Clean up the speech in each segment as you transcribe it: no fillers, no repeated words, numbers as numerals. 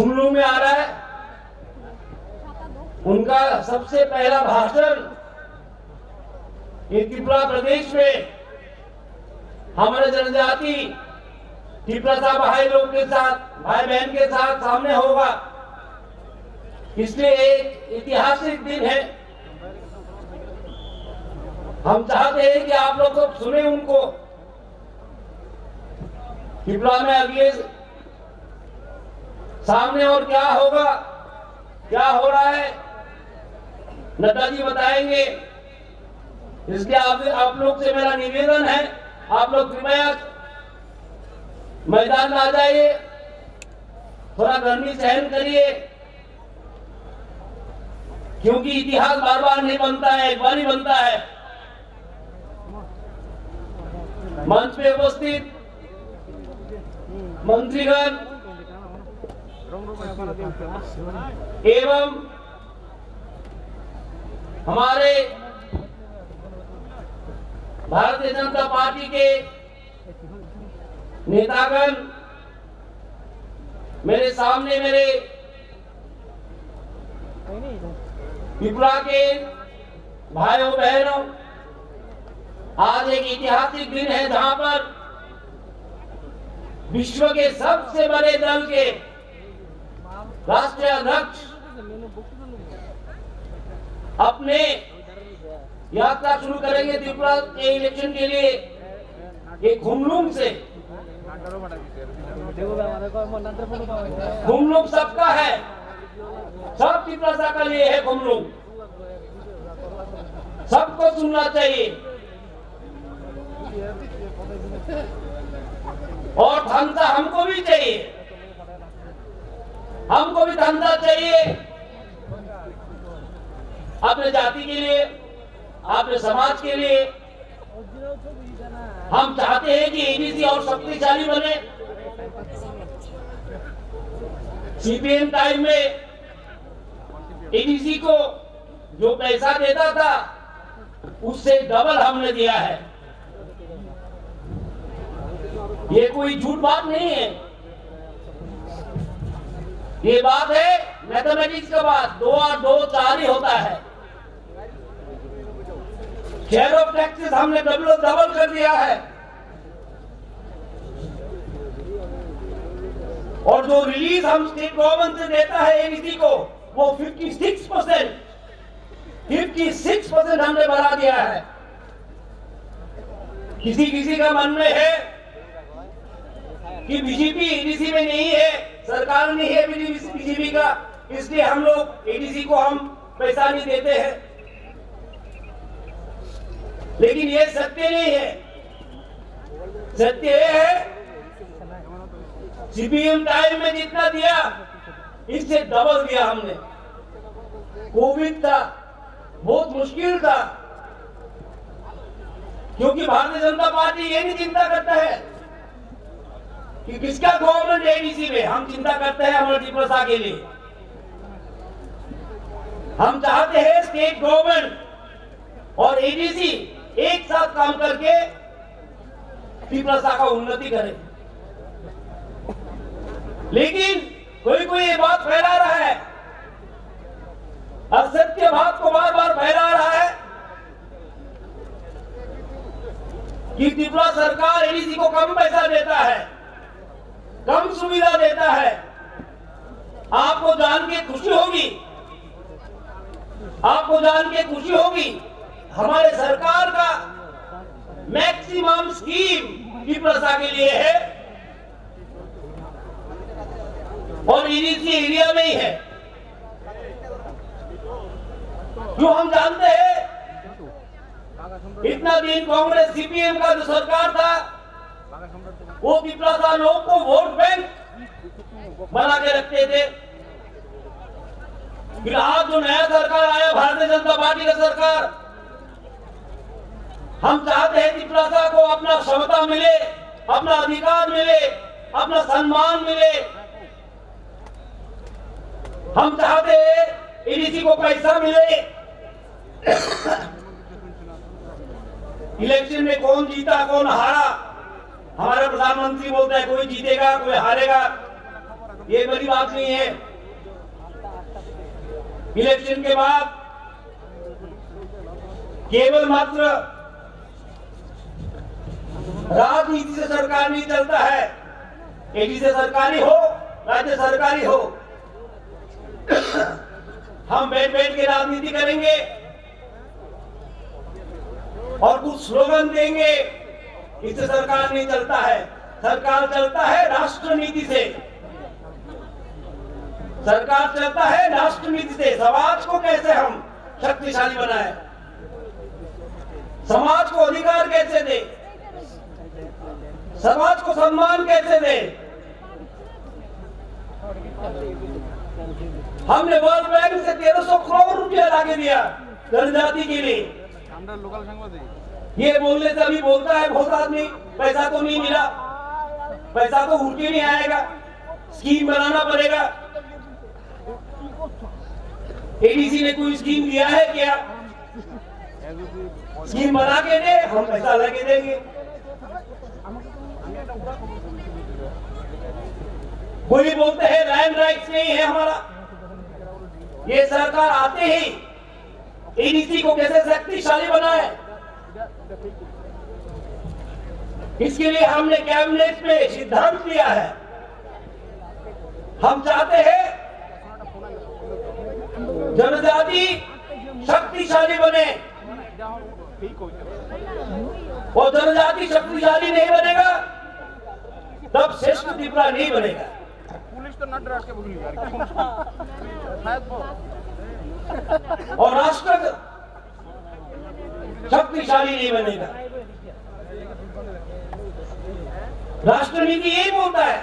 खुमलू में आ रहा है। उनका सबसे पहला भाषण ये त्रिपुरा प्रदेश में हमारे जनजाति त्रिपुरा भाई लोग के साथ, भाई बहन के साथ सामने होगा। इसलिए एक ऐतिहासिक दिन है। हम चाहते हैं कि आप लोग सब सुने उनको। त्रिपुरा में अगले सामने और क्या होगा, क्या हो रहा है, नड्डा जी बताएंगे। इसलिए आप लोग से मेरा निवेदन है, आप लोग कृपया मैदान में आ जाइए, थोड़ा गर्मी सहन करिए, क्योंकि इतिहास बार बार नहीं बनता है, एक बार ही बनता है। मंच पे उपस्थित मंत्रीगण एवं हमारे भारतीय जनता पार्टी के नेतागण, मेरे सामने मेरे त्रिपुरा के भाइयों बहनों, आज एक ऐतिहासिक दिन है जहां पर विश्व के सबसे बड़े दल के राष्ट्रीय अध्यक्ष अपने यात्रा शुरू करेंगे त्रिपुरा के इलेक्शन के लिए। ये खुमलुंग से, खुमलुंग सबका है, सब त्रिपुरा का लिए है खुमलुंग, सबको सुनना चाहिए। और धंधा हमको भी चाहिए, हमको भी धंधा चाहिए अपने जाति के लिए, अपने समाज के लिए। हम चाहते हैं कि एडीसी और शक्तिशाली बने। सीपीएम टाइम में एडीसी को जो पैसा देता था उससे डबल हमने दिया है। ये कोई झूठ बात नहीं है, ये बात है मैथमेटिक्स का बात, 2 और 2 4 ही होता है। शेयर ऑफ टैक्सेस हमने डबल कर दिया है, और जो रिलीज हम स्टेट गवर्नमेंट से देता है एडीसी को, वो 56% हमने बढ़ा दिया है। किसी का मन में है कि बीजेपी एडीसी में नहीं है, सरकार नहीं है बीजेपी का, इसलिए हम लोग एडीसी को हम पैसा नहीं देते हैं। लेकिन ये सत्य नहीं है। सत्य ये है सीपीएम टाइम में जितना दिया इससे डबल दिया हमने। कोविड था, बहुत मुश्किल था, क्योंकि भारतीय जनता पार्टी ये नहीं चिंता करता है कि किसका गवर्नमेंट एडीसी में, हम चिंता करते हैं हमारे त्रिपुरा के लिए। हम चाहते हैं स्टेट गवर्नमेंट और एडीसी एक साथ काम करके त्रिपुरा का उन्नति करें। लेकिन कोई ये बात फैला रहा है, असत्य बात को बार बार फैला रहा है कि त्रिपुरा सरकार एडीसी को कम पैसा देता है, कम सुविधा देता है। आपको जान के खुशी होगी, आपको जान के खुशी होगी, हमारे सरकार का मैक्सिमम स्कीम त्रिपुरा के लिए है और एडीसी एरिया में ही है। जो हम जानते हैं, इतना दिन कांग्रेस सीपीएम का जो सरकार था, वो त्रिपुरा लोग को वोट बैंक बना के रखते थे। फिर आज जो नया सरकार आया, भारतीय जनता पार्टी का सरकार, हम चाहते हैं त्रिपुरा को अपना क्षमता मिले, अपना अधिकार मिले, अपना सम्मान मिले। हम चाहते हैं एडीसी को पैसा मिले। इलेक्शन में कौन जीता कौन हारा, हमारा प्रधानमंत्री बोलता है कोई जीतेगा कोई हारेगा। ये बड़ी बात नहीं है। इलेक्शन के बाद केवल मात्र राजनीति से सरकार नहीं चलता है। एडी से सरकारी हो, राज्य सरकारी हो, हम बैठ बैठ के राजनीति करेंगे और कुछ स्लोगन देंगे, इससे सरकार नहीं चलता है। सरकार चलता है राष्ट्र नीति से। सरकार चलता है राष्ट्र नीति से। समाज को कैसे हम शक्तिशाली बनाए, समाज को अधिकार कैसे दे, समाज को सम्मान कैसे दे। हमने वर्ल्ड बैंक से 1300 करोड़ रुपया लाके दिया जनजाति के लिए। ये बोलने से अभी बोलता है बहुत आदमी, पैसा तो नहीं मिला, पैसा तो उठ के नहीं आएगा, स्कीम बनाना पड़ेगा। एडीसी ने कोई स्कीम दिया है क्या? स्कीम बना के दे, हम पैसा लगे देंगे। कोई बोलते हैं लैंड राइट्स नहीं है हमारा। ये सरकार आते ही एडीसी को कैसे शक्तिशाली बनाए, इसके लिए हमने कैबिनेट में सिद्धांत लिया है। हम चाहते हैं जनजाति शक्तिशाली बने, और जनजाति शक्तिशाली नहीं बनेगा तब श्रेष्ठ त्रिपुरा नहीं बनेगा। और राष्ट्र शक्तिशाली नहीं बनेगा। राष्ट्र नीति यही बोलता है,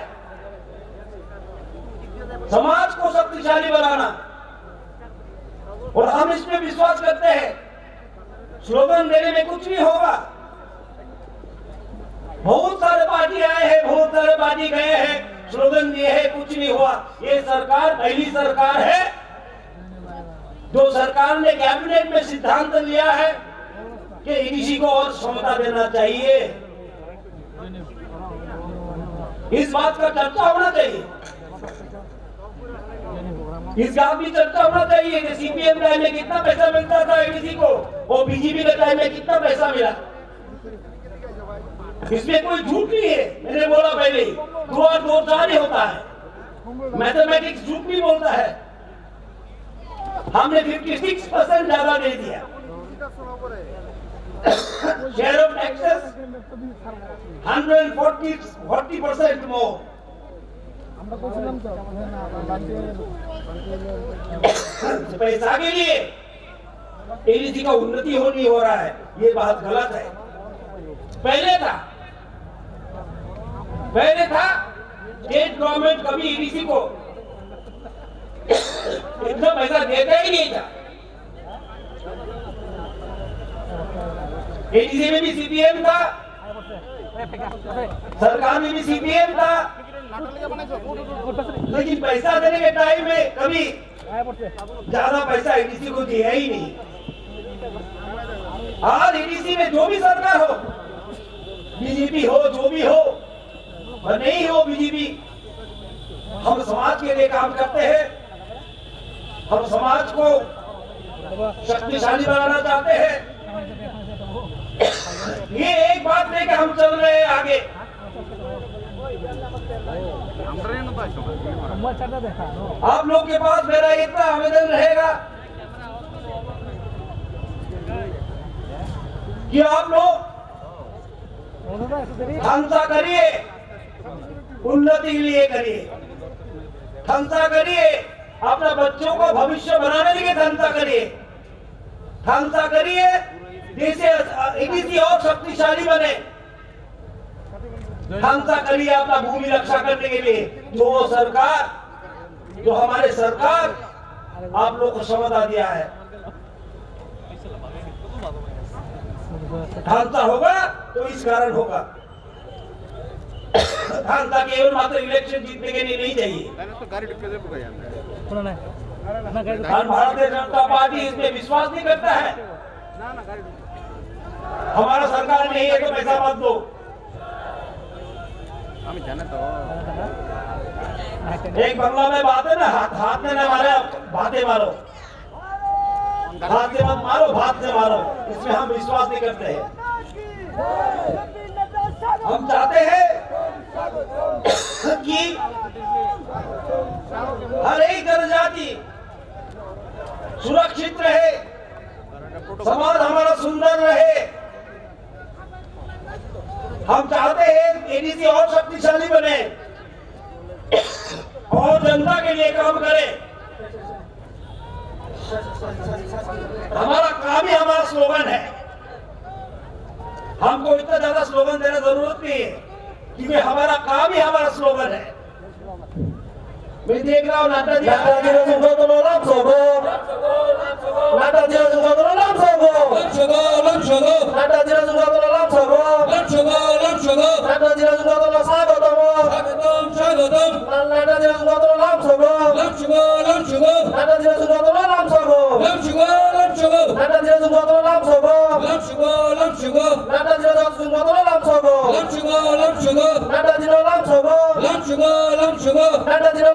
समाज को शक्तिशाली बनाना, और हम इसमें विश्वास करते हैं। स्लोगन देने में कुछ नहीं होगा। बहुत सारे पार्टी आए हैं, बहुत सारे पार्टी गए हैं, स्लोगन दिए हैं, कुछ नहीं हुआ। ये सरकार पहली सरकार है जो सरकार ने कैबिनेट में सिद्धांत लिया है कि एडीसी को और क्षमता देना चाहिए। इस बात का चर्चा होना चाहिए, इस बात की चर्चा होना चाहिए कि सीपीएम टाइम में कितना पैसा मिलता था एडीसी को, और बीजेपी के टाइम में कितना पैसा मिला। इसमें कोई झूठ नहीं है। मैंने बोला पहले, 2 और 2 4 ही होता है। मैथमेटिक्स झूठ नहीं बोलता है। हमने 56% ज्यादा दे दिया। शेयर ऑफ टैक्सेस 140% मोर। पैसा के लिए एडीसी का उन्नति हो रहा है, ये बात गलत है। पहले था स्टेट गवर्नमेंट कभी एडीसी को इतना पैसा देता ही नहीं था। एडीसी में भी सीपीएम था, सरकार में भी सीपीएम था, लेकिन पैसा देने के टाइम में कभी ज्यादा पैसा एडीसी को दिया ही नहीं। आज एडीसी में जो भी सरकार हो, बीजेपी हो, जो भी हो, और नहीं हो बीजेपी, हम समाज के लिए काम करते हैं। हम समाज को शक्तिशाली बनाना चाहते हैं। ये एक बात लेकर हम चल रहे हैं आगे। आप लोग के पास मेरा इतना आवेदन रहेगा कि आप लोग खंसा करिए, उन्नति के लिए करिए, खंसा करिए, अपना बच्चों को भविष्य बनाने के लिए खंसा करिए, खंसा करिए, जैसे एडीसी और शक्तिशाली बने। खंसा करिए अपना भूमि रक्षा करने के लिए। जो सरकार, जो हमारे सरकार आप लोग को क्षमता दिया है, खंसा होगा तो इस कारण होगा। खंसा केवल मात्र इलेक्शन जीतने के लिए नहीं चाहिए। भारतीय जनता पार्टी इसमें विश्वास नहीं करता है। हमारा सरकार नहीं है तो पैसा मत दो। एक बंगला में बात है ना, हाथ में ना मारे, बातें मारो, हाथ से मत मारो, भात से मारो, इसमें हम विश्वास नहीं करते हैं। हम चाहते हैं कि हर एक जनजाति सुरक्षित रहे, समाज हमारा सुंदर रहे। हम चाहते हैं एडीसी और शक्तिशाली बने और जनता के लिए काम करे। हमारा काम ही हमारा स्लोगन है। हमको इतना ज्यादा स्लोगन देने जरूरत नहीं है, क्योंकि हमारा काम ही हमारा स्लोगन है। मैं देख रहा हूँ नाटा जी